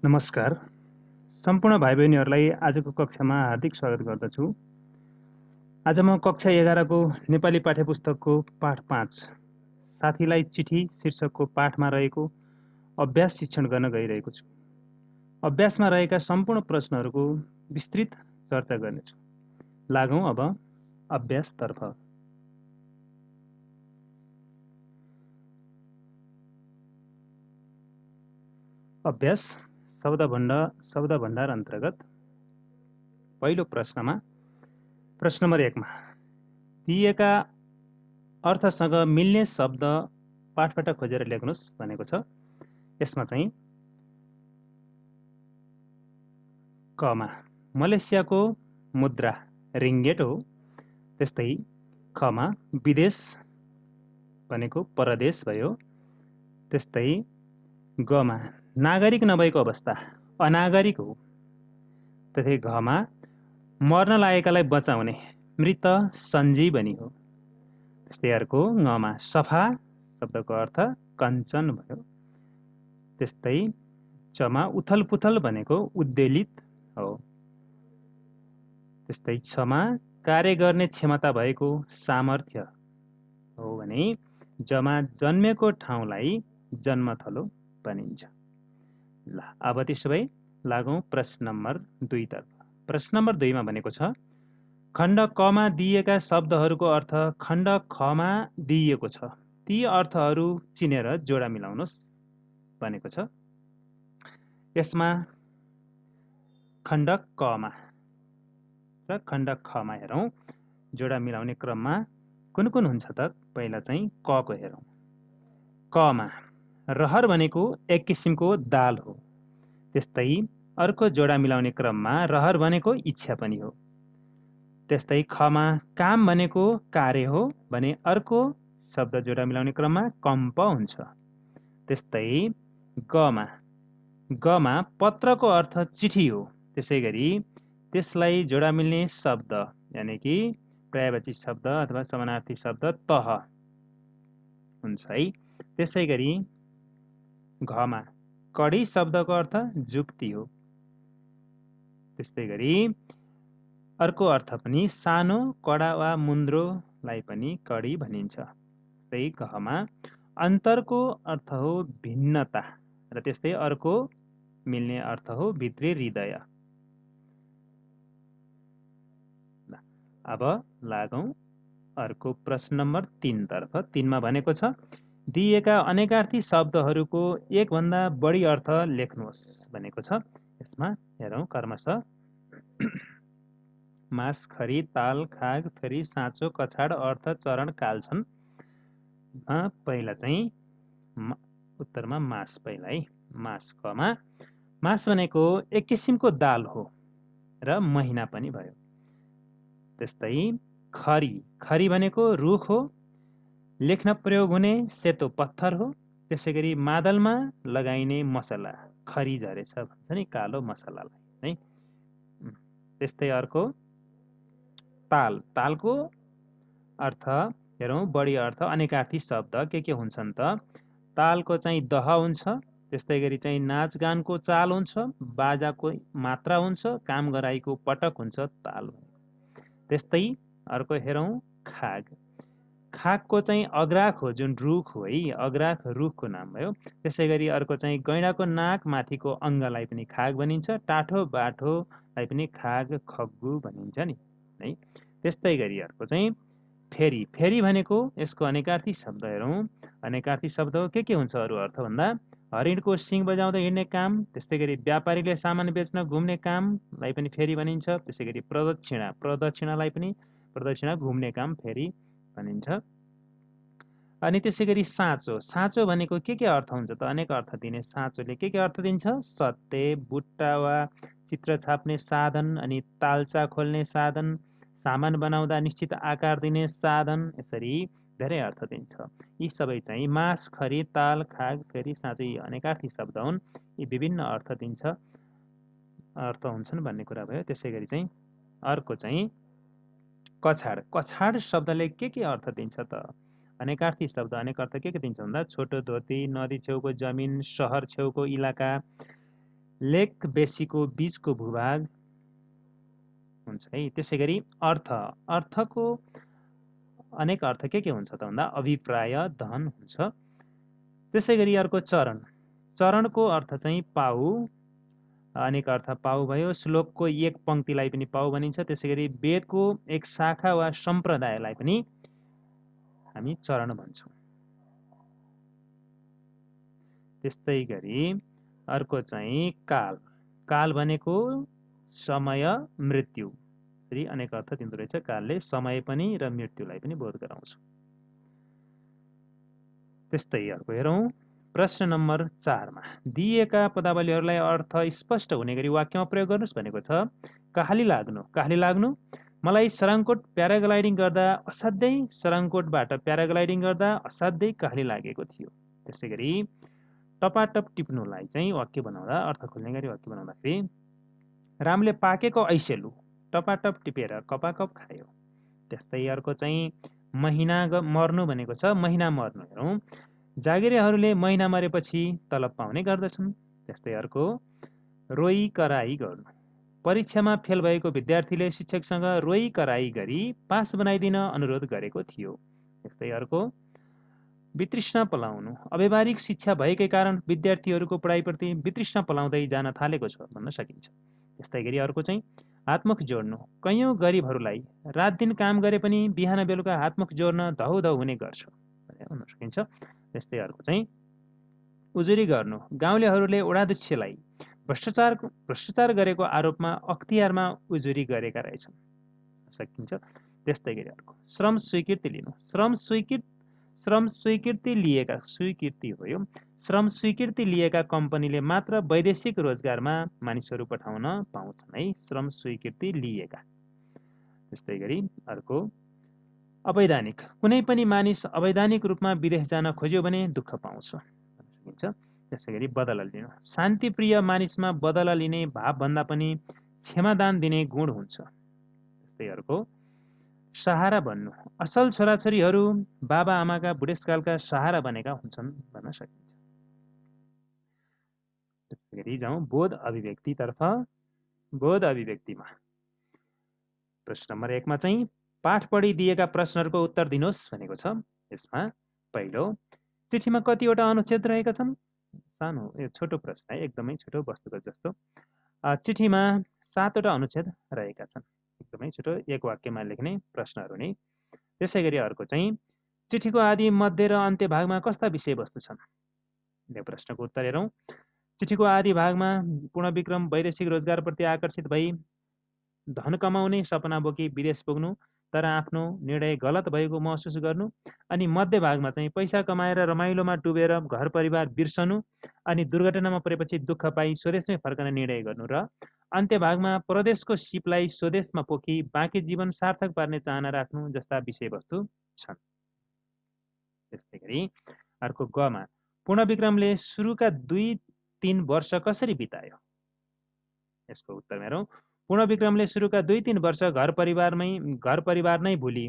नमस्कार। सम्पूर्ण भाइ बहिनीहरूलाई आजको कक्षामा हार्दिक स्वागत गर्दछु। आज म कक्षा 11 को नेपाली पाठ्यपुस्तकको पाठ 5 साथीलाई चिठी शीर्षकको पाठमा रहेको अभ्यास शिक्षण गर्न गइरहेको छु। अभ्यासमा रहेका सम्पूर्ण प्रश्नहरूको विस्तृत चर्चा गर्नेछु। लागौं अब अभ्यासतर्फ। अभ्यास शब्द भण्डार अन्तर्गत पहिलो प्रश्नमा प्रश्न नम्बर 1 मा दिएका अर्थसँग मिल्ने शब्द पाठबाट खोजेर लेख्नुस् भनेको छ। यसमा चाहिँ कमा मलेसियाको मुद्रा रिङ्गेट हो। त्यस्तै खमा विदेश भनेको परदेश भयो। त्यस्तै गमा नागरिक नभएको अवस्था अनागरिक हो। त्यस्तै घमा मर्न लागेकालाई बचाउने मृत सञ्जीवनी हो। त्यस्तै अर्को ngमा सफा शब्दको अर्थ कञ्चन भयो। त्यस्तै चमा उथलपुथल भनेको उद्वेलित हो। त्यस्तै छमा कार्य गर्ने क्षमता भएको सामर्थ्य हो भने जमा जन्मेको ठाउँलाई जन्मथलो भनिन्छ। ल अब त्यसो भए लागौं प्रश्न नम्बर 2 तर्फ। प्रश्न नम्बर 2 मा भनेको छ खण्ड कमा दिएका शब्दहरूको अर्थ खण्ड खमा दिइएको छ। ती अर्थहरू चिनेर जोडा मिलाउनुस् भनेको छ। यसमा खण्ड कमा र खण्ड खमा हेरौं। जोडा मिलाउने क्रममा कुन कुन हुन्छ त? पहिला चाहिँ क को हेरौं। कमा रहर भनेको एक किसिमको दाल हो। त्यस्तै अर्को जोडा मिलाउने क्रममा रहर भनेको इच्छा पनि हो। त्यस्तै खमा काम भनेको कार्य हो भने अर्को शब्द जोडा मिलाउने क्रममा कम्प हुन्छ। त्यस्तै गमा पत्रको अर्थ चिठी हो। त्यसैगरी त्यसलाई जोडा मिल्ने शब्द यानि कि पर्यायवाची शब्द अथवा समानार्थी शब्द तह हुन्छ है। त्यसैगरी घमा कडी शब्दको अर्थ जुक्ति हो। त्यस्तैगरी अर्को अर्थ पनि सानो कडा वा मुन्द्रोलाई पनि कडी भनिन्छ। त्यस्तै घमा अन्तरको अर्थ हो भिन्नता र त्यस्तै अर्को मिल्ने अर्थ हो भित्री हृदय। अब लागौं अर्को प्रश्न नम्बर 3 तर्फ। 3 मा भनेको छ दिएका अनेकार्थी शब्दहरूको एक भन्दा बढी अर्थ लेख्नुहोस् भनेको छ। यसमा हेरौं क्रमशः मास खरी ताल खाग फेरी साँचो कछाड अर्थ चरण काल छन्। पहिला चाहिँ उत्तरमा मास पहिला है। मास कमा मास भनेको एक किसिमको दाल हो र महिना पनि भयो। त्यस्तै खरी भनेको रुख हो। लेख्न प्रयोग हुने सेतो पत्थर हो। त्यसैगरी मादलमा लगाइने मसला खरी झरेछ भन्छ नि कालो मसलालाई है। त्यस्तै अर्को तालको अर्थ हेरौं बढी अर्थ अनेकार्थी शब्द के हुन्छन् त? तालको चाहिँ दह हुन्छ। त्यस्तैगरी चाहिँ नाचगानको चाल हुन्छ। बाजाको मात्रा हुन्छ। काम गराइको पटक हुन्छ ताल। त्यस्तै अर्को हेरौं खागको चाहिँ अग्राख हो जुन रुख हो है। अग्राख रुखको नाम भयो। त्यसैगरी अर्को चाहिँ गैँडाको नाक माथिको अङ्गलाई पनि खाग भनिन्छ। टाठो बाठोलाई पनि खाग खग्गु भनिन्छ नि है। त्यस्तै गरी अर्को चाहिँ फेरी भनेको यसको अनेकार्थी शब्द हेरौं। अनेकार्थी शब्द के हुन्छ अरू अर्थ भन्दा हरिणको सिङ बजाउँदै हिँड्ने काम। त्यस्तैगरी व्यापारीले सामान बेच्न घुम्ने कामलाई पनि फेरी भनिन्छ। त्यसैगरी प्रदक्षिणालाई पनि प्रदक्षिणा घुम्ने काम फेरी भनिन्छ। अनि त्यसैगरी साँचो भनेको के अर्थ हुन्छ त? अनेक अर्थ दिने साँचोले के अर्थ दिन्छ? सत्य बुट्टा वा चित्र छाप्ने साधन अनि तालचा खोल्ने साधन सामान बनाउँदा निश्चित आकार दिने साधन यसरी धेरै अर्थ दिन्छ। यी सबै चाहिँ मास खरी ताल खाग फेरी साँचो यी अनेकार्थी शब्द हुन्। यी विभिन्न अर्थ हुन्छन् भन्ने कुरा भयो। त्यसैगरी चाहिँ अर्को चाहिँ कछाड शब्दले के अर्थ दिन्छ त? अनेकार्थी शब्द अनेक अर्थ के दिन्छ भन्दा छोटो धोती नदी छेउको जमिन सहर छेउको इलाका लेक बेसीको बीचको भूभाग हुन्छ है। त्यसै गरी अर्थको अनेक अर्थ के हुन्छ त भन्दा अभिप्राय धन हुन्छ। त्यसै गरी अर्को चरणको अर्थ चाहिँ पाउ, अनेक अर्थ पाउ भयो। श्लोकको एक पंक्तिलाई पनि पाउ भनिन्छ। त्यसै गरी वेदको एक शाखा वा सम्प्रदायलाई पनि हामी चरण भन्छौँ। त्यस्तै गरी अर्को चाहिँ काल भनेको समय मृत्यु, फेरि अनेक अर्थ दिँदो रहेछ। कालले समय पनि र मृत्युलाई पनि बोध गराउँछ। त्यस्तै अर्को हेरौँ प्रश्न नम्बर 4 मा दिएका पदावलीहरूलाई अर्थ स्पष्ट हुने गरी वाक्यमा प्रयोग गर्नुहोस् भनेको छ। कहाली लाग्नु मलाई सराङकोट प्याराग्लाइडिङ गर्दा असाध्यै सराङकोटबाट प्याराग्लाइडिङ गर्दा असाध्यै कहाली लागेको थियो। त्यसै गरी टपाटप टिप्नुलाई चाहिँ वाक्य बनाउँदा अर्थ खोल्ने गरी वाक्य बनाउँदाखेरि रामले पाकेको ऐसेलु टपाटप टिपेर कपाकप खायो। त्यस्तै अर्को चाहिँ महिना मर्नु भनेको छ। महिना मर्नु हेरौँ जागिरेहरूले महिना मरेपछि तलब पाउने गर्दछन्। त्यस्तै अर्को रोई कराई गर्नु परीक्षामा फेल भएको विद्यार्थीले शिक्षकसँग रोई कराई गरी पास बनाइदिन अनुरोध गरेको थियो। त्यस्तै अर्को वितृष्णा पलाउनु अव्यावहारिक शिक्षा भएकै कारण विद्यार्थीहरूको पढाइप्रति वितृष्णा पलाउँदै जान थालेको छ भन्न सकिन्छ। त्यस्तै गरी अर्को चाहिँ हातमुख जोड्नु कैयौँ गरिबहरूलाई रात दिन काम गरे पनि बिहान बेलुका हातमुख जोड्न धौधौ हुने गर्छ भन्न सकिन्छ। त्यस्तै अर्को चाहिँ उजुरी गर्नु गाउँलेहरूले वडाध्यक्षलाई भ्रष्टाचार गरेको आरोपमा अख्तियारमा उजुरी गरेका रहेछन् सकिन्छ। त्यस्तै गरी अर्को श्रम स्वीकृति लिनु श्रम स्वीकृति लिएका कम्पनीले मात्र वैदेशिक रोजगारमा मानिसहरू पठाउन पाउँछन् है, श्रम स्वीकृति लिएका। त्यस्तै गरी अर्को अवैधानिक कुनै पनि मानिस अवैधानिक रूपमा विदेश जान खोज्यो भने दुःख पाउँछ सकिन्छ। त्यसै गरी बदला लिनु शान्तिप्रिय मानिसमा बदला लिने भावभन्दा पनि क्षमादान दिने गुण हुन्छ। त्यस्तै अर्को सहारा बन्नु असल छोराछोरीहरू बाबा आमाका बुढेसकालका सहारा बनेका हुन्छन् भन्न सकिन्छ। त्यसै गरी जाउँ बोध अभिव्यक्तितर्फ। बोध अभिव्यक्तिमा प्रश्न नम्बर 1 मा चाहिँ पाठ पढी दिएका प्रश्नहरूको उत्तर दिनुहोस् भनेको छ। यसमा पहिलो चिठीमा कतिवटा अनुच्छेद रहेका छन्? सानो छोटो प्रश्न है, एकदमै छोटो वस्तुगत जस्तो। चिठीमा 7 वटा अनुच्छेद रहेका छन्। एकदमै छोटो एक वाक्यमा लेख्ने प्रश्नहरू नै। त्यसै गरी अर्को चाहिँ चिठीको आदि मध्य र अन्त्य भागमा कस्ता विषयवस्तु छन्? यो प्रश्नको उत्तर हेरौँ। चिठीको आदि भागमा पूर्णविक्रम वैदेशिक रोजगारप्रति आकर्षित भई धन कमाउने सपना बोकी विदेश पुग्नु तर आफ्नो निर्णय गलत भएको महसुस गर्नु, अनि मध्य भागमा चाहिँ पैसा कमाएर रमाइलोमा डुबेर घर परिवार बिर्सनु अनि दुर्घटनामा परेपछि दुःख पाई स्वदेशमै फर्कन निर्णय गर्नु र अन्त्य भागमा प्रदेशको सिपलाई स्वदेशमा पोखी बाँकी जीवन सार्थक पार्ने चाहना राख्नु जस्ता विषयवस्तु छन्। त्यस्तै गरी अर्को गमा पूर्णविक्रमले सुरुका 2-3 वर्ष कसरी बितायो? यसको उत्तर हेरौँ। पूर्णविक्रमले सुरुका 2-3 वर्ष घर परिवार नै भुली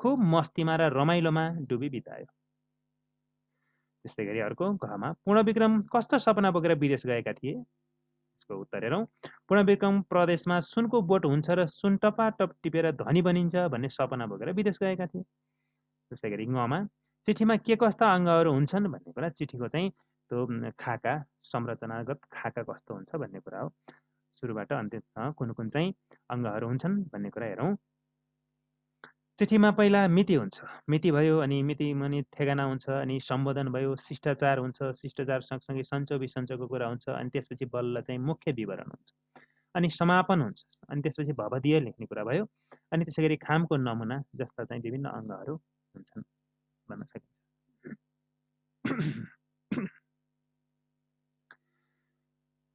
खुब मस्तीमा र रमाइलोमा डुबी बितायो। त्यस्तै गरी अर्को घमा पूर्णविक्रम कस्तो सपना बोकेर विदेश गएका थिए? यसको उत्तर हेरौँ। पूर्णविक्रम प्रदेशमा सुनको बोट हुन्छ र सुन टपाटप टिपेर धनी बनिन्छ भन्ने सपना बोकेर विदेश गएका थिए। त्यसै गरी गमा चिठीमा के कस्ता अङ्गहरू हुन्छन् भन्ने कुरा, चिठीको चाहिँ त्यो खाका संरचनागत खाका कस्तो हुन्छ भन्ने कुरा हो। सुरुबाट अन्त्यसम्म कुन कुन चाहिँ अङ्गहरू हुन्छन् भन्ने कुरा हेरौँ। चिठीमा पहिला मिति हुन्छ, मिति भयो अनि मिति मनी ठेगाना हुन्छ, अनि सम्बोधन भयो, शिष्टाचार हुन्छ, शिष्टाचार सँगसँगै सञ्चो विसञ्चोको कुरा हुन्छ, अनि त्यसपछि बल्ल चाहिँ मुख्य विवरण हुन्छ, अनि समापन हुन्छ, अनि त्यसपछि भवदीय लेख्ने कुरा भयो, अनि त्यसै गरी खामको नमुना जस्ता चाहिँ विभिन्न अङ्गहरू हुन्छन् भन्न सकिन्छ।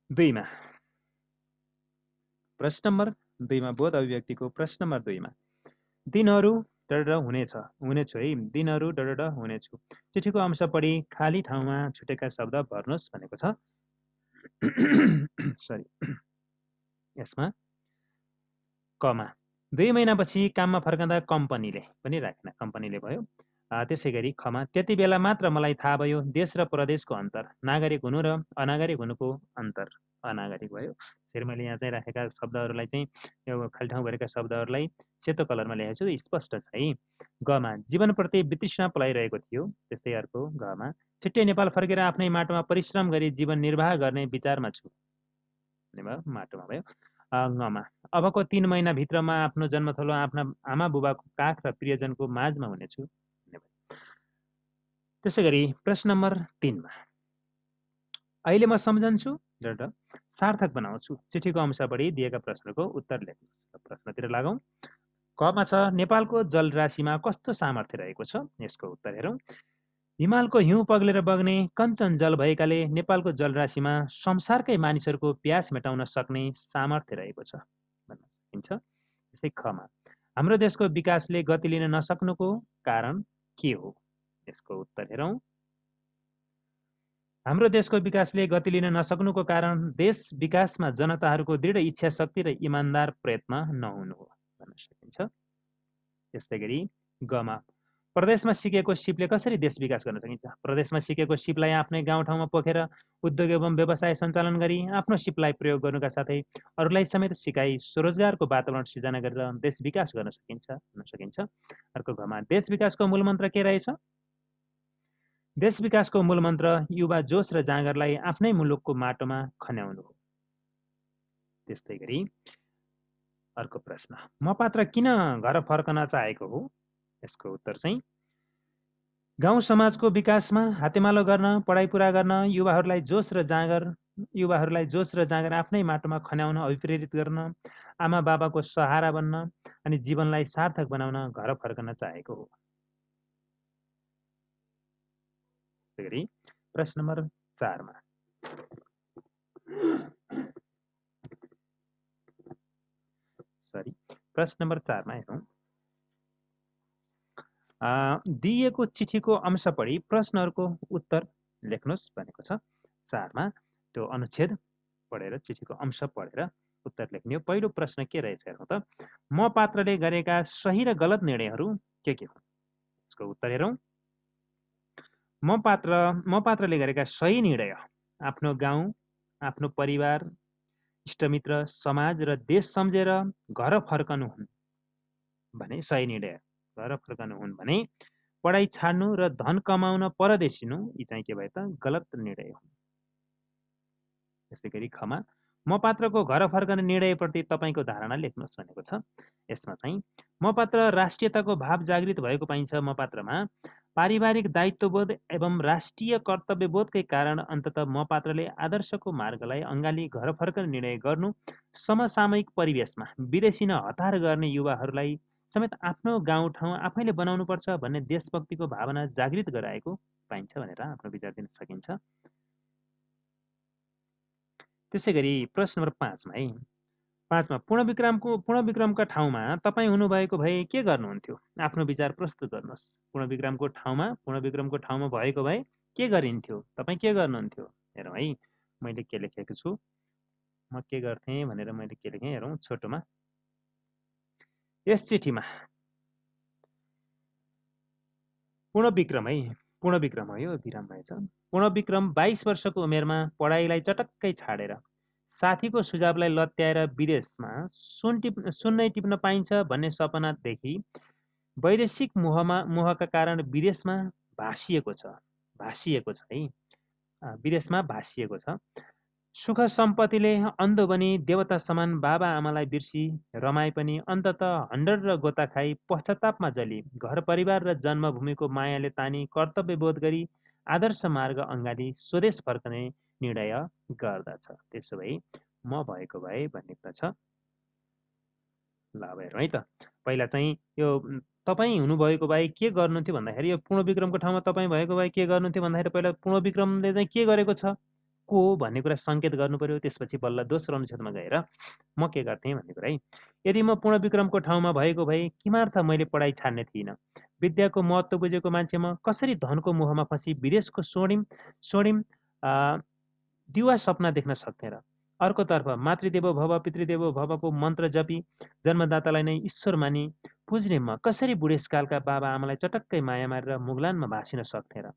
2 मा प्रश्न नम्बर 2 मा बोध अभिव्यक्तिको प्रश्न नम्बर 2 मा दिनहरू डड हुनेछु है, दिनहरू डड हुनेछु। चिठीको अंश पढी खाली ठाउँमा छुटेका शब्द भर्नुहोस् भनेको छ। सरी, यसमा कमा 2 महिनापछि काममा फर्कँदा कम्पनीले पनि राखेन, कम्पनीले भयो। त्यसै गरी खमा त्यति बेला मात्र मलाई थाहा भयो देश र प्रदेशको अन्तर, नागरिक हुनु र अनागरिक हुनुको अन्तर। अनागरिक भयो। फेरि मैले यहाँ चाहिँ राखेका शब्दहरूलाई चाहिँ यो खाली ठाउँ भएका शब्दहरूलाई सेतो कलरमा लेखेको छु, स्पष्ट छ है। गमा जीवनप्रति वितृष्णा पलाइरहेको थियो। त्यस्तै अर्को गमा छिट्टै नेपाल फर्केर आफ्नै माटोमा परिश्रम गरी जीवन निर्वाह गर्ने विचारमा छु। भयो माटोमा भयो। ङमा अबको 3 महिनाभित्रमा आफ्नो जन्मथलो आफ्ना आमा बुबाको काख र प्रियजनको माझमा हुनेछु। त्यसै गरी प्रश्न नम्बर 3 मा अहिले म सम्झन्छु र सार्थक बनाउँछु। चिठीको अंश पढी दिएका प्रश्नको उत्तर लेख्नुहोस्। प्रश्नतिर लागौँ। कमा छ नेपालको जलराशिमा कस्तो सामर्थ्य रहेको छ? यसको उत्तर हेरौँ। हिमालको हिउँ पग्लेर बग्ने कञ्चन जल भएकाले नेपालको जलराशिमा संसारकै मानिसहरूको प्यास मेटाउन सक्ने सामर्थ्य रहेको छ भन्न सकिन्छ। त्यसै खमा हाम्रो देशको विकासले गति लिन नसक्नुको कारण के हो? यसको उत्तर हेरौँ। हाम्रो देशको विकासले गति लिन नसक्नुको कारण देश विकासमा जनताहरूको दृढ इच्छा शक्ति र इमान्दार प्रयत्न नहुनु हो भन्न सकिन्छ। त्यस्तै गरी गमा प्रदेशमा सिकेको सिपले कसरी देश विकास गर्न सकिन्छ? प्रदेशमा सिकेको सिपलाई आफ्नै गाउँठाउँमा पोखेर उद्योग एवं व्यवसाय सञ्चालन गरी आफ्नो सिपलाई प्रयोग गर्नुका साथै अरूलाई समेत सिकाई स्वरोजगारको वातावरण सृजना गरेर देश विकास गर्न सकिन्छ भन्न सकिन्छ। अर्को घमा देश विकासको मूल मन्त्र के रहेछ? देश विकासको मूल मन्त्र युवा जोश र जाँगरलाई आफ्नै मुलुकको माटोमा खन्याउनु हो। त्यस्तै गरी अर्को प्रश्न, म पात्र किन घर फर्कन चाहेको हो? यसको उत्तर चाहिँ गाउँ समाजको विकासमा हातेमालो गर्न, पढाइ पुरा गर्न, युवाहरूलाई जोश र जाँगर आफ्नै माटोमा खन्याउन अभिप्रेरित गर्न, आमा बाबाको सहारा बन्न अनि जीवनलाई सार्थक बनाउन घर फर्कन चाहेको हो। प्रश्न नम्बर 4 मा प्रश्न नम्बर 4 मा हेरौँ। दिएको चिठीको अंश पढी प्रश्नहरूको उत्तर लेख्नुहोस् भनेको छ। 4 मा त्यो अनुच्छेद पढेर चिठीको अंश पढेर उत्तर लेख्ने हो। पहिलो प्रश्न के रहेछ हेरौँ त। म पात्रले गरेका सही र गलत निर्णयहरू के हुन्? यसको उत्तर हेरौँ। म पात्रले गरेका सही निर्णय आफ्नो गाउँ, आफ्नो परिवार, इष्टमित्र, समाज र देश सम्झेर घर फर्कनु हुन् भने सही निर्णय घर फर्कनु हुन् भने पढाइ छाड्नु र धन कमाउन परदेशिनु यी चाहिँ के भए त गलत निर्णय हुन्। त्यसै गरी खमा म पात्रको घर फर्कने निर्णयप्रति तपाईँको धारणा लेख्नुहोस् भनेको छ। यसमा चाहिँ म पात्र राष्ट्रियताको भाव जागृत भएको पाइन्छ। म पात्रमा पारिवारिक दायित्वबोध एवं राष्ट्रिय कर्तव्यबोधकै कारण अन्ततः म पात्रले आदर्शको मार्गलाई अँगाली घर फर्कने निर्णय गर्नु, समसामयिक परिवेशमा विदेशी हतार गर्ने युवाहरूलाई समेत आफ्नो गाउँठाउँ आफैले बनाउनुपर्छ भन्ने देशभक्तिको भावना जागृत गराएको पाइन्छ भनेर आफ्नो विचार दिन सकिन्छ। त्यसै गरी प्रश्न नम्बर 5 मा है। 5 मा पूर्णविक्रमका ठाउँमा तपाईँ हुनुभएको भए के गर्नुहुन्थ्यो? आफ्नो विचार प्रस्तुत गर्नुहोस्। पूर्णविक्रमको ठाउँमा भएको भए के गरिन्थ्यो? तपाईँ के गर्नुहुन्थ्यो? हेरौँ है, मैले के लेखेको छु, म के गर्थेँ भनेर मैले के लेखेँ हेरौँ छोटोमा। यस चिठीमा पूर्णविक्रम हो, यो विराम भएछ। पूर्णविक्रम 22 वर्षको उमेरमा पढाइलाई चटक्कै छाडेर साथीको सुझावलाई लत्याएर विदेशमा सुन टिप्न पाइन्छ भन्ने सपनादेखि वैदेशिक मोहका कारण विदेशमा भासिएको छ है। विदेशमा भासिएको छ। सुख सम्पत्तिले अन्धो बनी देवता समान बाबा आमालाई बिर्सी रमाए पनि अन्ततः हन्डर र गोता खाई पश्चातापमा जली घर परिवार र जन्मभूमिको मायाले तानी कर्तव्यबोध गरी आदर्श मार्ग अँगाली स्वदेश फर्कने निर्णय गर्दछ। त्यसो भए म भएको भए भन्ने कुरा छ। ल अब हेरौँ है त। पहिला चाहिँ यो तपाईँ हुनुभएको भए के गर्नुहुन्थ्यो भन्दाखेरि यो पूर्णविक्रमको ठाउँमा तपाईँ भएको भए के गर्नुहुन्थ्यो भन्दाखेरि पहिला पूर्णविक्रमले चाहिँ के गरेको छ को हो भन्ने कुरा सङ्केत गर्नु पर्यो। त्यसपछि बल्ल दोस्रो अनुच्छेदमा गएर म के गर्थेँ भन्ने कुरा है। यदि म पूर्णविक्रमको ठाउँमा भएको भए किमार्थ मैले पढाइ छाड्ने थिइनँ? विद्याको महत्त्व बुझेको मान्छे म कसरी धनको मोहमा फँसी विदेशको स्वर्णिम दिवा सपना देख्न सक्थेँ र? अर्कोतर्फ मातृदेवो भव पितृदेवो भवको मन्त्र जपी जन्मदातालाई नै ईश्वर मानी पुज्ने म कसरी बुढेसकालका बाबा आमालाई चटक्कै माया मारेर मुगलानमा भाँसिन सक्थेँ र?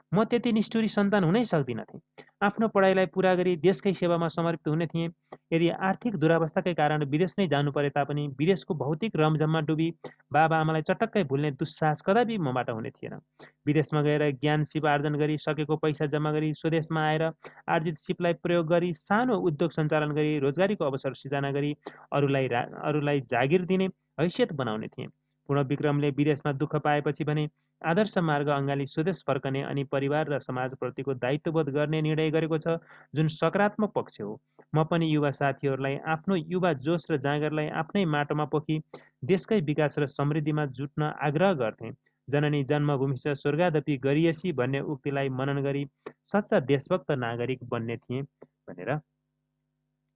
म त्यति निष्ठुरी सन्तान हुनै सक्दिन थिएँ। आफ्नो पढाइलाई पुरा गरी देशकै सेवामा समर्पित हुने थिएँ। यदि आर्थिक दुरावस्थाकै कारण विदेश नै जानु परे तापनि विदेशको भौतिक रमझममा डुबी बाबा आमालाई चटक्कै भुल्ने दुस्साहस कदापि मबाट हुने थिएन। विदेशमा गएर ज्ञान सिप आर्जन गरी सकेको पैसा जम्मा गरी स्वदेशमा आएर आर्जित सिपलाई प्रयोग गरी सानो उद्योग सञ्चालन गरी रोजगारीको अवसर सिर्जना गरी अरूलाई जागिर दिने हैसियत बनाउने थिएँ। पूर्ण विक्रमले विदेशमा दुःख पाएपछि भने आदर्श मार्ग अँगाली स्वदेश फर्कने अनि परिवार र समाजप्रतिको दायित्वबोध गर्ने निर्णय गरेको छ, जुन सकारात्मक पक्ष हो। म पनि युवा साथीहरूलाई आफ्नो युवा जोस र जाँगरलाई आफ्नै माटोमा पोखी देशकै विकास र समृद्धिमा जुट्न आग्रह गर्थेँ। जननी जन्मभूमि छ स्वर्गादपि गरियसी भन्ने उक्तिलाई मनन गरी सच्चा देशभक्त नागरिक बन्ने थिएँ भनेर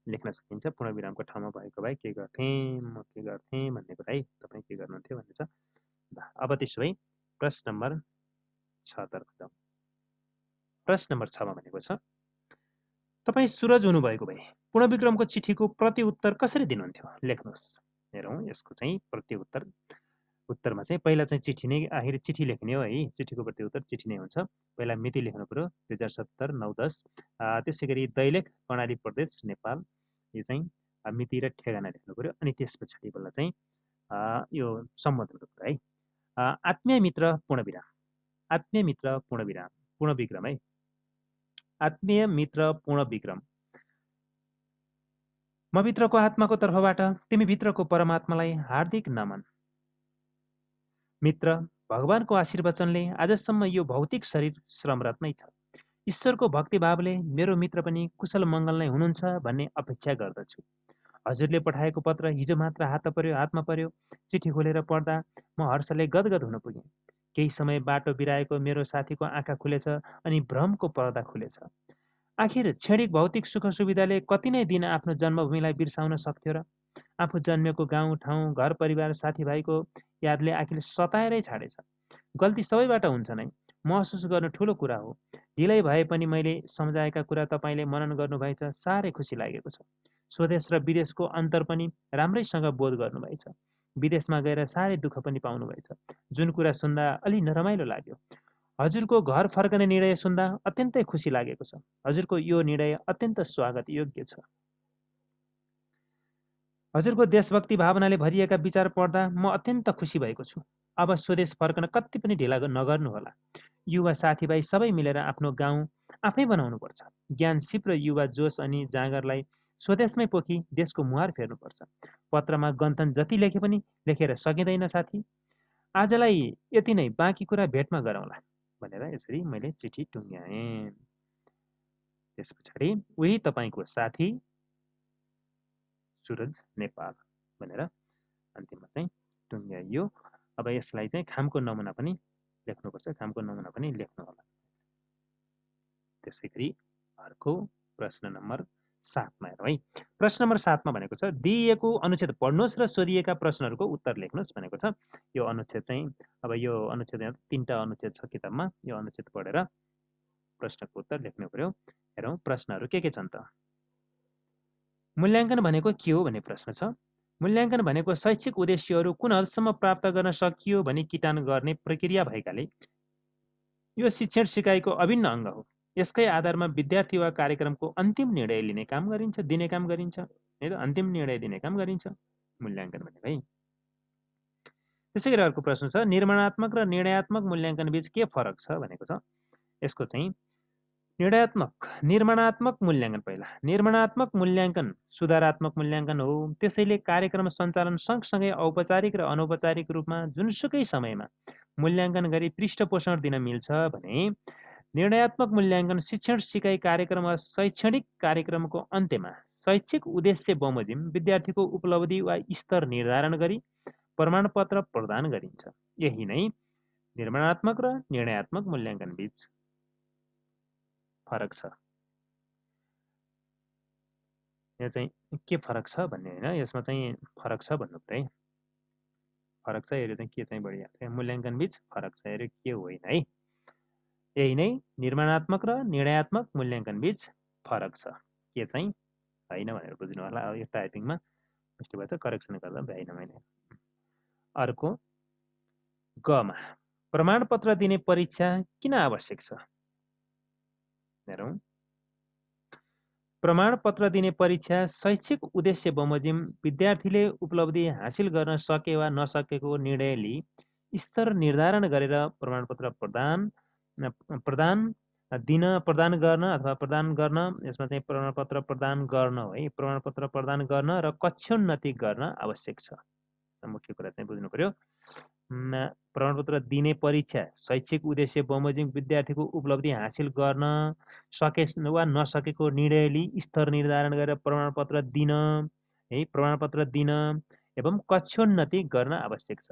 लेख्न सकिन्छ। पूर्ण विरामको ठाउँमा भएको भए के गर्थेँ, म के गर्थेँ भन्नेको लागि तपाईँ के गर्नुहुन्थ्यो भन्ने छ। अब त्यसो भए प्रश्न नम्बर 6 तर्फ जाउँ। प्रश्न नम्बर 6मा भनेको छ, तपाईँ सुरज हुनुभएको भए पूर्ण विक्रमको चिठीको प्रति उत्तर कसरी दिनुहुन्थ्यो? लेख्नुहोस्। हेरौँ यसको चाहिँ प्रति उत्तरमा चाहिँ पहिला चाहिँ चिठी नै आखिर चिठी लेख्ने हो है। चिठीको प्रति उत्तर चिठी नै हुन्छ। पहिला मिति लेख्नु पर्यो 2070 9/10। त्यसै गरी दैलेख कर्णाली प्रदेश नेपाल, यो चाहिँ मिति र ठेगाना लेख्नु पर्यो। अनि त्यस पछाडि बल्ल चाहिँ यो सम्बोधनको कुरा है। आत्मीय मित्र पूर्ण विराम, आत्मीय मित्र पूर्ण विराम, पूर्ण विक्रम है। आत्मीय मित्र पूर्ण विक्रम, म भित्रको आत्माको तर्फबाट तिमी भित्रको परमात्मालाई हार्दिक नमन। मित्र, भगवानको आशीर्वचनले आजसम्म यो भौतिक शरीर श्रमरत नै छ। ईश्वरको भक्तिभावले मेरो मित्र पनि कुशल मङ्गल नै हुनुहुन्छ भन्ने अपेक्षा गर्दछु। हजुरले पठाएको पत्र हिजो मात्र हातमा पर्यो। चिठी खोलेर पढ्दा म हर्षले गदगद हुन पुगेँ। केही समय बाटो बिराएको मेरो साथीको आँखा खुलेछ अनि भ्रमको पर्दा खुलेछ। आखिर क्षणिक भौतिक सुख सुविधाले कति नै दिन आफ्नो जन्मभूमिलाई बिर्साउन सक्थ्यो र? आफू जन्मेको गाउँ ठाउँ घर परिवार साथीभाइको यादले आखिर सताएरै छाडेछ। गल्ती सबैबाट हुन्छ नै, महसुस गर्नु ठुलो कुरा हो। ढिलै भए पनि मैले सम्झाएका कुरा तपाईँले मनन गर्नुभएछ, साह्रै खुसी लागेको छ। स्वदेश र विदेशको अन्तर पनि राम्रैसँग बोध गर्नुभएछ। विदेशमा गएर साह्रै दुःख पनि पाउनुभएछ, जुन कुरा सुन्दा अलि नरमाइलो लाग्यो। हजुरको घर फर्कने निर्णय सुन्दा अत्यन्तै खुसी लागेको छ। हजुरको यो निर्णय अत्यन्त स्वागत योग्य छ। हजुरको देशभक्ति भावनाले भरिएका विचार पढ्दा म अत्यन्त खुसी भएको छु। अब स्वदेश फर्कन कति पनि ढिला नगर्नुहोला। युवा साथीभाइ सबै मिलेर आफ्नो गाउँ आफै बनाउनुपर्छ। ज्ञान सिप र युवा जोस अनि जाँगरलाई स्वदेशमै पोखी देशको मुहार फेर्नुपर्छ। पत्रमा गन्थन जति लेखे पनि लेखेर सकिँदैन साथी। आजलाई यति नै, बाँकी कुरा भेटमा गरौँला भनेर यसरी मैले चिठी टुङ्ग्याएँ। त्यस पछाडि उही तपाईँको साथी सुरज नेपाल भनेर अन्तिममा चाहिँ टुङ्ग्याइयो। अब यसलाई चाहिँ खामको नमुना पनि लेख्नुपर्छ, खामको नमुना पनि लेख्नु होला। त्यसै गरी अर्को प्रश्न नम्बर 7मा हेरौँ है। प्रश्न नम्बर 7मा भनेको छ, दिइएको अनुच्छेद पढ्नुहोस् र सोधिएका प्रश्नहरूको उत्तर लेख्नुहोस् भनेको छ। यो अनुच्छेद चाहिँ अब यो अनुच्छेद 3टा अनुच्छेद छ किताबमा। यो अनुच्छेद पढेर प्रश्नको उत्तर लेख्नु पर्यो। हेरौँ प्रश्नहरू के छन् त। मूल्याङ्कन भनेको के हो भन्ने प्रश्न छ। मूल्याङ्कन भनेको शैक्षिक उद्देश्यहरू कुन हदसम्म प्राप्त गर्न सकियो भनी किटान गर्ने प्रक्रिया भएकाले यो शिक्षण सिकाइको अभिन्न अङ्ग हो। यसकै आधारमा विद्यार्थी वा कार्यक्रमको अन्तिम निर्णय दिने काम गरिन्छ है त। अन्तिम निर्णय दिने काम गरिन्छ मूल्याङ्कन भनेको है। त्यसै गरी अर्को प्रश्न छ, निर्माणात्मक र निर्णयात्मक मूल्याङ्कन बीच के फरक छ भनेको छ। यसको चाहिँ निर्माणात्मक मूल्याङ्कन पहिला। निर्माणात्मक मूल्याङ्कन सुधारात्मक मूल्याङ्कन हो। त्यसैले कार्यक्रम सञ्चालन सँगसँगै औपचारिक र अनौपचारिक रूपमा जुनसुकै समयमा मूल्याङ्कन गरी पृष्ठपोषण दिन मिल्छ भने निर्णयात्मक मूल्याङ्कन शिक्षण सिकाइ कार्यक्रम वा शैक्षणिक कार्यक्रमको अन्त्यमा शैक्षिक उद्देश्य बमोजिम विद्यार्थीको उपलब्धि वा स्तर निर्धारण गरी प्रमाणपत्र प्रदान गरिन्छ। यही नै निर्माणात्मक र निर्णयात्मक मूल्याङ्कन बीच फरक छ। यो चाहिँ के फरक छ भन्ने होइन, यसमा चाहिँ फरक छ भन्नु पर्यो है। फरक छ हेऱ्यो चाहिँ के चाहिँ बढी छ, मूल्याङ्कन बीच फरक छ हेऱ्यो के होइन है। यही नै निर्माणात्मक र निर्णयात्मक मूल्याङ्कन बीच फरक छ। के चाहिँ होइन भनेर बुझ्नु होला। अब यो टाइपिङमा मिस्टेक भएछ, करेक्सन गर्दा भ्याइन मैले। अर्को गमा प्रमाणपत्र दिने परीक्षा किन आवश्यक छ? हेरौँ, प्रमाणपत्र दिने परीक्षा शैक्षिक उद्देश्य बमोजिम विद्यार्थीले उपलब्धि हासिल गर्न सके वा नसकेको निर्णय लिई स्तर निर्धारण गरेर प्रमाणपत्र प्रदान गर्न अथवा प्रदान गर्न, यसमा चाहिँ प्रमाणपत्र प्रदान गर्न हो है, प्रमाणपत्र प्रदान गर्न र कक्षोन्नति गर्न आवश्यक छ। मुख्य कुरा चाहिँ बुझ्नु पर्यो। प्रमाणपत्र दिने परीक्षा शैक्षिक उद्देश्य बमोजिम विद्यार्थीको उपलब्धि हासिल गर्न सके वा नसकेको निर्णय लिई स्तर निर्धारण गरेर प्रमाणपत्र दिन है, प्रमाणपत्र दिन एवं कक्षोन्नति गर्न आवश्यक छ।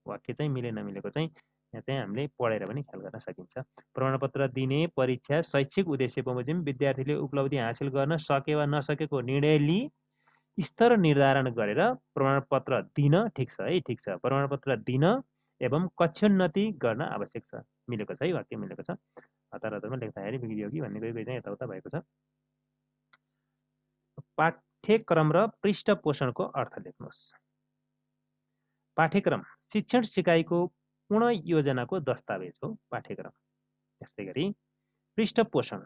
वाक्य चाहिँ मिले नमिलेको चाहिँ यहाँ चाहिँ हामीले पढेर पनि ख्याल गर्न सकिन्छ। प्रमाणपत्र दिने परीक्षा शैक्षिक उद्देश्य बमोजिम विद्यार्थीले उपलब्धि हासिल गर्न सके वा नसकेको निर्णय लिई स्तर निर्धारण गरेर प्रमाणपत्र दिन, ठिक छ है, ठिक छ, प्रमाणपत्र दिन एवं कक्षोन्नति गर्न आवश्यक छ। मिलेको छ है, वाक्य मिलेको छ। हतार हतारमा लेख्दाखेरि बिग्रियो कि भन्ने कोही चाहिँ यताउता भएको छ। पाठ्यक्रम र पृष्ठपोषणको अर्थ लेख्नुहोस्। पाठ्यक्रम शिक्षण सिकाइको पूर्ण योजनाको दस्तावेज हो पाठ्यक्रम। त्यस्तै गरी पृष्ठपोषण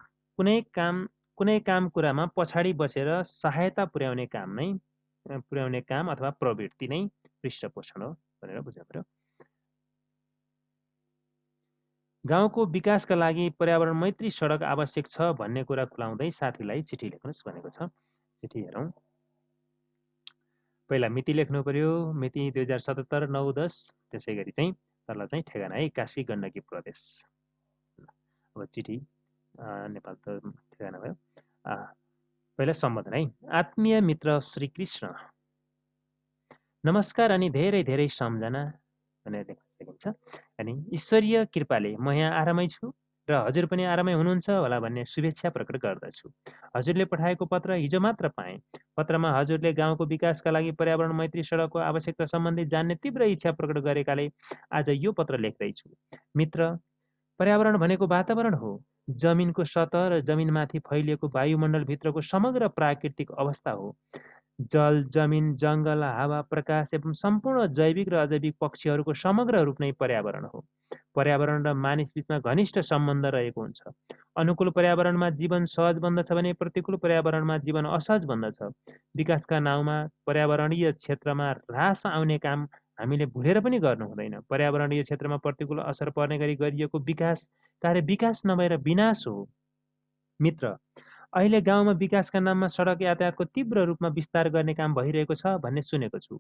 कुनै काम कुरामा पछाडि बसेर सहायता पुर्याउने काम अथवा प्रवृत्ति नै पृष्ठपोषण हो भनेर बुझ्नु पर्यो। गाउँको विकासका लागि पर्यावरण मैत्री सडक आवश्यक छ भन्ने कुरा खुलाउँदै साथीलाई चिठी लेख्नुहोस् भनेको छ। चिठी हेरौँ। पहिला मिति लेख्नु पर्यो, मिति 2077 9-10। त्यसै गरी चाहिँ तल चाहिँ ठेगाना है, काशी गण्डकी प्रदेश। अब चिठी नेपाल त ठेगाना भयो। पहिला सम्बोधन है। आत्मीय मित्र श्री कृष्ण, नमस्कार अनि धेरै धेरै सम्झना भनेर लेख्न सकिन्छ। अनि ईश्वरीय कृपाले म यहाँ आरामै छु र हजुर पनि आरामै हुनुहुन्छ होला भन्ने शुभेच्छा प्रकट गर्दछु। हजुरले पठाएको पत्र हिजो मात्र पाएँ। पत्रमा हजुरले गाउँको विकासका लागि पर्यावरण मैत्री सडकको आवश्यकता सम्बन्धी जान्ने तीव्र इच्छा प्रकट गरेकाले आज यो पत्र लेख्दैछु। मित्र, पर्यावरण भनेको वातावरण हो। जमिनको सतह र जमिनमाथि फैलिएको वायुमण्डलभित्रको समग्र प्राकृतिक अवस्था हो। जल, जमिन, जङ्गल, हावा, प्रकाश एवं सम्पूर्ण जैविक र अजैविक पक्षीहरूको समग्र रूप नै पर्यावरण हो। पर्यावरण र मानिस बीचमा घनिष्ठ सम्बन्ध रहेको हुन्छ। अनुकूल पर्यावरणमा जीवन सहज बन्दछ भने प्रतिकूल पर्यावरणमा जीवन असहज बन्दछ। विकासका नाउँमा पर्यावरणीय क्षेत्रमा ह्रास आउने काम हामीले भुलेर पनि गर्नु हुँदैन। पर्यावरणीय क्षेत्रमा प्रतिकूल असर पर्ने गरी गरिएको विकास कार्य विकास नभएर विनाश हो। मित्र, अहिले गाउँमा विकासका नाममा सडक यातायातको तीव्र रूपमा विस्तार गर्ने काम भइरहेको छ भन्ने सुनेको छु।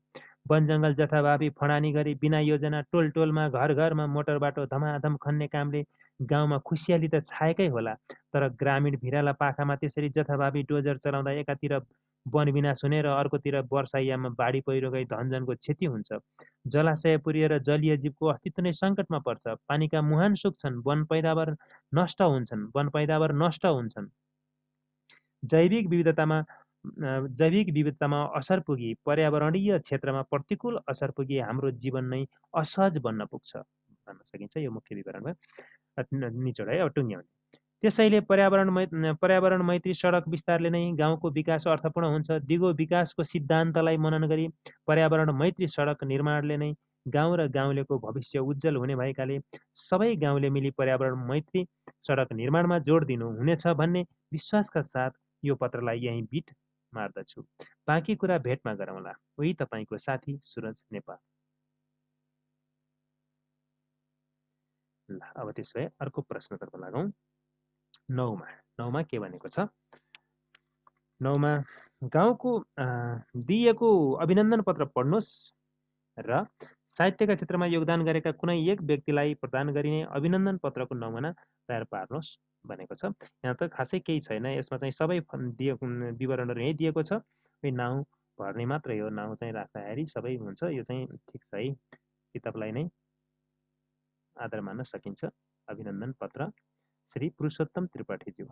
वन जङ्गल जथाभावी फडानी गरी बिना योजना टोल टोलमा घर घरमा मोटर बाटो धमाधम खन्ने कामले गाउँमा खुसियाली त छाएकै होला, तर ग्रामीण भिराला पाखामा त्यसरी जथाभावी डोजर चलाउँदा एकातिर वन विनाश हुने र अर्कोतिर वर्षायाममा बाढी पहिरो गई धनजनको क्षति हुन्छ। जलाशय पुरिएर जलीय जीवको अस्तित्व नै सङ्कटमा पर्छ। पानीका मुहान सुक्छन्, वन पैदावार नष्ट हुन्छन्। जैविक विविधतामा असर पुगी पर्यावरणीय क्षेत्रमा प्रतिकूल असर पुगी हाम्रो जीवन नै असहज बन्न पुग्छ भन्न सकिन्छ। यो मुख्य विवरण भयो। निचोड है, अब टुङ्ग्याउने। त्यसैले पर्यावरण मैत्री सडक विस्तारले नै गाउँको विकास अर्थपूर्ण हुन्छ। दिगो विकासको सिद्धान्तलाई मनन गरी पर्यावरण मैत्री सडक निर्माणले नै गाउँ र गाउँलेको भविष्य उज्जवल हुने भएकाले सबै गाउँले मिली पर्यावरण मैत्री सडक निर्माणमा जोड दिनु हुनेछ भन्ने विश्वासका साथ यो पत्रलाई यहीँ बिट मार्दछु। बाँकी कुरा भेटमा गरौँला। उही तपाईँको साथी सुरज नेपाल। ल, अब त्यसो भए अर्को प्रश्नतर्फ लागौँ। 9मा के भनेको छ? 9मा गाउँको दिएको अभिनन्दन पत्र पढ्नुहोस् र साहित्यका क्षेत्रमा योगदान गरेका कुनै एक व्यक्तिलाई प्रदान गरिने अभिनन्दन पत्रको नमुना तयार पार्नुहोस् भनेको छ। यहाँ त खासै केही छैन, यसमा चाहिँ सबै विवरणहरू यहीँ दिएको छ। नाउँ भर्ने मात्रै हो। नाउँ चाहिँ राख्दाखेरि सबै हुन्छ। यो चाहिँ ठिक छ है, किताबलाई नै आधार मान्न सकिन्छ। अभिनन्दन पत्र श्री पुरुषोत्तम त्रिपाठीज्यू।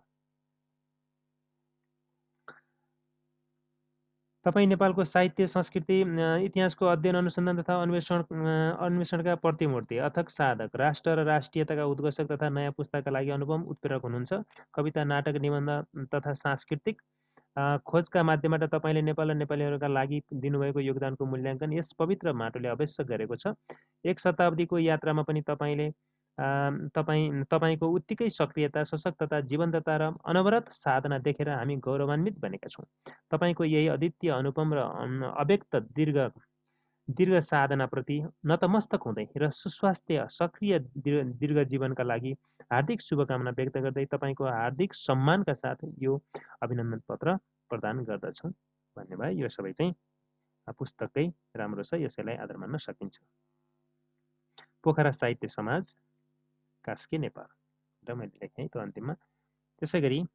तपाईँ नेपालको साहित्य, संस्कृति, इतिहासको अध्ययन, अनुसन्धान तथा अन्वेषणका प्रतिमूर्ति, अथक साधक, राष्ट्र र राष्ट्रियताका उद्घोषक तथा नयाँ पुस्ताका लागि अनुपम उत्प्रेरक हुनुहुन्छ। कविता, नाटक, निबन्ध तथा सांस्कृतिक खोजका माध्यमबाट तपाईँले नेपाल र नेपालीहरूका लागि दिनुभएको योगदानको मूल्याङ्कन यस पवित्र माटोले अवश्य गरेको छ। 1 शताब्दीको यात्रामा पनि तपाईँको उत्तिकै सक्रियता, सशक्तता, जीवन्तता र अनवरत साधना देखेर हामी गौरवान्वित बनेका छौँ। तपाईँको यही अद्वितीय, अनुपम र अव्यक्त दीर्घ साधनाप्रति नतमस्तक हुँदै र सुस्वास्थ्य, सक्रिय दीर्घ जीवनका लागि हार्दिक शुभकामना व्यक्त गर्दै तपाईँको हार्दिक सम्मानका साथ यो अभिनन्दन पत्र प्रदान गर्दछौँ भन्ने भयो। यो सबै चाहिँ पुस्तकै राम्रो छ, यसैलाई आधार मान्न सकिन्छ। पोखरा साहित्य समाज, कास्की, नेपाल र मैले लेखेँ त्यो अन्तिममा। त्यसै गरी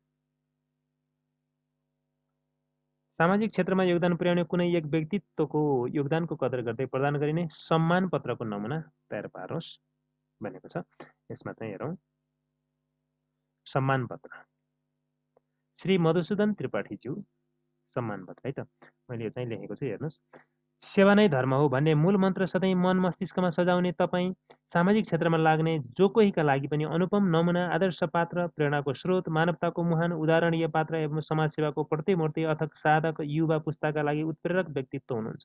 सामाजिक क्षेत्रमा योगदान पुर्याउने कुनै एक व्यक्तित्वको योगदानको कदर गर्दै प्रदान गरिने सम्मान पत्रको नमुना तयार पार्नुहोस् भनेको छ। यसमा चाहिँ हेरौँ, सम्मान पत्र श्री मधुसूदन त्रिपाठीज्यू सम्मान पत्र है त। मैले यो चाहिँ लेखेको छु, हेर्नुहोस्। सेवा नै धर्म हो भन्ने मूल मन्त्र सधैँ मन मस्तिष्कमा सजाउने तपाईँ सामाजिक क्षेत्रमा लाग्ने जो कोहीका लागि पनि अनुपम नमुना, आदर्श पात्र, प्रेरणाको स्रोत, मानवताको महान उदाहरणीय पात्र एवं समाजसेवाको प्रतिमूर्ति, अथक साधक, युवा पुस्ताका लागि उत्प्रेरक व्यक्तित्व हुनुहुन्छ।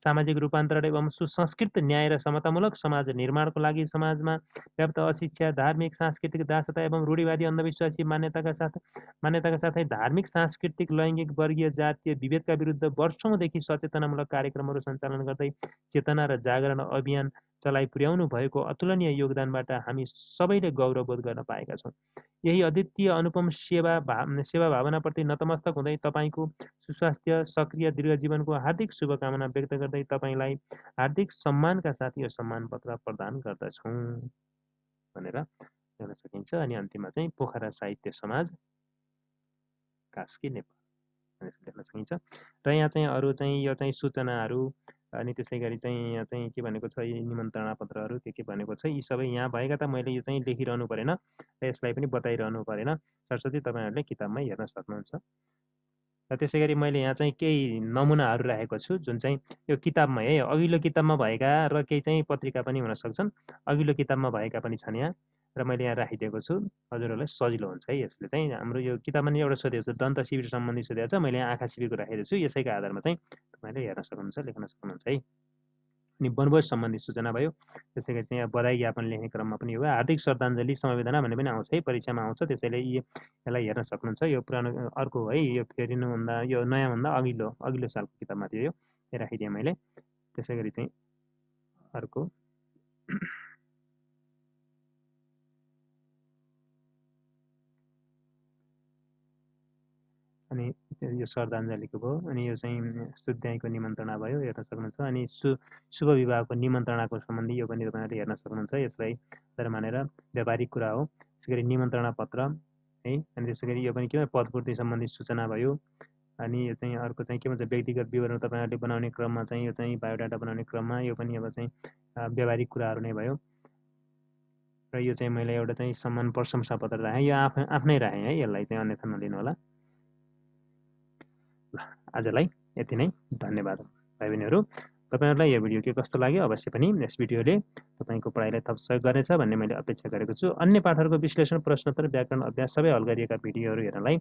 सामाजिक रूपान्तरण एवं सुसंस्कृत न्याय र समतामूलक समाज निर्माणको लागि समाजमा व्याप्त अशिक्षा, धार्मिक सांस्कृतिक दासता एवं रूढिवादी अन्धविश्वासी मान्यताका साथै धार्मिक, सांस्कृतिक, लैङ्गिक, वर्गीय, जातीय विभेदका विरुद्ध वर्षौंदेखि सचेतनामूलक कार्यक्रमहरू सञ्चालन गर्दै चेतना र जागरण अभियान चलाई पुर्याउनु भएको अतुलनीय योगदानबाट हामी सबैले गौरवबोध गर्न पाएका छौँ। यही अद्वितीय अनुपम सेवा भावनाप्रति नतमस्तक हुँदै तपाईँको सुस्वास्थ्य, सक्रिय दीर्घ जीवनको हार्दिक शुभकामना व्यक्त गर्दै तपाईँलाई हार्दिक सम्मानका साथ यो सम्मान पत्र प्रदान गर्दछौँ भनेर लेख्न सकिन्छ। अनि अन्तिममा चाहिँ पोखरा साहित्य समाज, कास्की, नेपाल लेख्न सकिन्छ। र यहाँ चाहिँ अरू चाहिँ यो चाहिँ सूचनाहरू, अनि त्यसै गरी चाहिँ यहाँ चाहिँ के भनेको छ, यी निमन्त्रणा पत्रहरू के भनेको छ, यी सबै यहाँ भएका त मैले यो चाहिँ लेखिरहनु परेन र यसलाई पनि बताइरहनु परेन। सरस्वती तपाईँहरूले किताबमै हेर्न सक्नुहुन्छ। र त्यसै गरी मैले यहाँ चाहिँ केही नमुनाहरू राखेको छु, जुन चाहिँ यो किताबमै है, अघिल्लो किताबमा भएका र केही चाहिँ पत्रिका पनि हुन सक्छन्, अघिल्लो किताबमा भएका पनि छन् यहाँ, र मैले यहाँ राखिदिएको छु। हजुरहरूलाई सजिलो हुन्छ है। यसले चाहिँ हाम्रो यो किताबमा नि एउटा सोधेको छ, दन्त शिविर सम्बन्धी सोधेको छ, मैले यहाँ आँखा शिविरको राखेको छु। यसैको आधारमा चाहिँ तपाईँले हेर्न सक्नुहुन्छ, लेख्न सक्नुहुन्छ है। अनि वनभोज सम्बन्धी सूचना भयो। त्यसै गरी चाहिँ यहाँ बधाई ज्ञापन लेख्ने क्रममा पनि हो, हार्दिक श्रद्धाञ्जली समवेदना भन्ने पनि आउँछ है, परीक्षामा आउँछ। त्यसैले यसलाई हेर्न सक्नुहुन्छ। यो पुरानो अर्को है, यो फेरिनुभन्दा यो नयाँभन्दा अघिल्लो सालको किताबमा थियो, यो राखिदिएँ मैले। त्यसै गरी चाहिँ अर्को अनि यो श्रद्धाञ्जलीको भयो। अनि यो चाहिँ शुद्ध्यायको निमन्त्रणा भयो, हेर्न सक्नुहुन्छ। अनि शुभ विवाहको निमन्त्रणाको सम्बन्धी यो पनि तपाईँहरूले हेर्न सक्नुहुन्छ। यसलाई तर मानेर व्यावहारिक कुरा हो। त्यसै गरी निमन्त्रणा पत्र है। अनि त्यसै गरी यो पनि के भयो, पदपूर्ति सम्बन्धी सूचना भयो। अनि यो चाहिँ अर्को चाहिँ के भन्छ, व्यक्तिगत विवरण तपाईँहरूले बनाउने क्रममा चाहिँ यो चाहिँ बायोडाटा बनाउने क्रममा यो पनि अब चाहिँ व्यावहारिक कुराहरू नै भयो। र यो चाहिँ मैले एउटा चाहिँ सम्मान प्रशंसा पत्र राखेँ, यो आफ्नै राखेँ है, यसलाई चाहिँ अन्यथा नलिनु होला। ल, आजलाई यति नै, धन्यवाद भाइ बहिनीहरू। तपाईँहरूलाई यो भिडियो के कस्तो लाग्यो, अवश्य पनि यस भिडियोले तपाईँको पढाइलाई थप सहयोग गर्नेछ भन्ने मैले अपेक्षा गरेको छु। अन्य पाठहरूको विश्लेषण, प्रश्नोत्तर, व्याकरण अभ्यास सबै हल गरिएका भिडियोहरू हेर्नलाई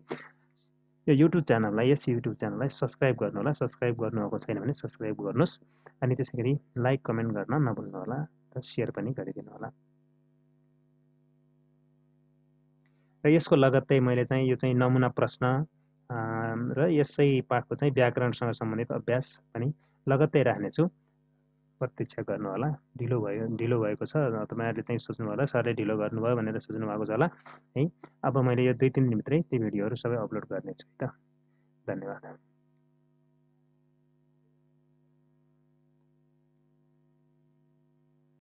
यो युट्युब च्यानललाई सब्सक्राइब गर्नुहोला। सब्सक्राइब गर्नुभएको छैन भने सब्सक्राइब गर्नुहोस्। अनि त्यसै गरी लाइक, कमेन्ट गर्न नभुल्नुहोला र सेयर पनि गरिदिनु होला। र यसको लगत्तै मैले चाहिँ यो चाहिँ नमुना प्रश्न र यसै पाठको चाहिँ व्याकरणसँग सम्बन्धित अभ्यास पनि लगत्तै राख्नेछु, प्रतीक्षा गर्नुहोला। ढिलो भएको छ, तपाईँहरूले चाहिँ सोच्नु होला सरले ढिलो गर्नुभयो भनेर सोच्नु भएको छ होला है। अब मैले यो 2-3 दिनभित्रै ती भिडियोहरू सबै अपलोड गर्नेछु है त। धन्यवाद।